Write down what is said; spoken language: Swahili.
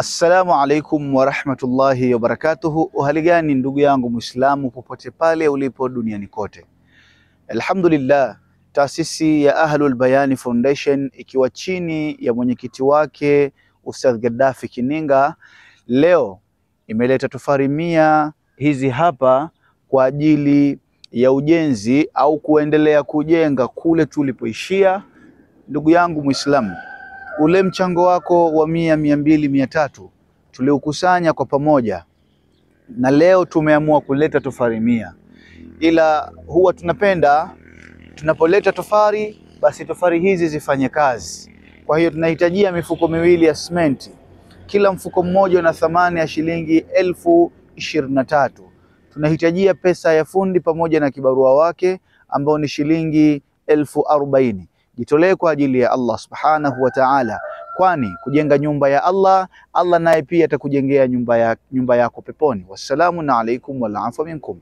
Assalamu alaikum wa rahmatullahi wa barakatuhu. Uhali gani ndugu yangu Muislamu popote pale ulipo duniani kote. Alhamdulillah, taasisi ya Ahlul Bayani Foundation ikiwa chini ya mwenyekiti wake Ustadh Gaddafi Kininga leo imeleta tofari 100 hizi hapa kwa ajili ya ujenzi au kuendelea kujenga kule tulipoishia. Ndugu yangu Muislamu, ule mchango wako wa 100, 200, 300 tuliukusanya kwa pamoja na leo tumeamua kuleta tofari 100. Ila huwa tunapenda tunapoleta tofari basi tofari hizi zifanye kazi. Kwa hiyo tunahitajia mifuko 2 ya simenti. Kila mfuko mmoja una thamani ya shilingi 1023. Tunahitajia pesa ya fundi pamoja na kibarua wake ambao ni shilingi 1040. Jitolee kwa ajili ya Allah subhanahu wa ta'ala, kwani kujenga nyumba ya Allah naye pia atakujengea nyumba yako peponi. Wassalamu alaikum wal afwa minkum.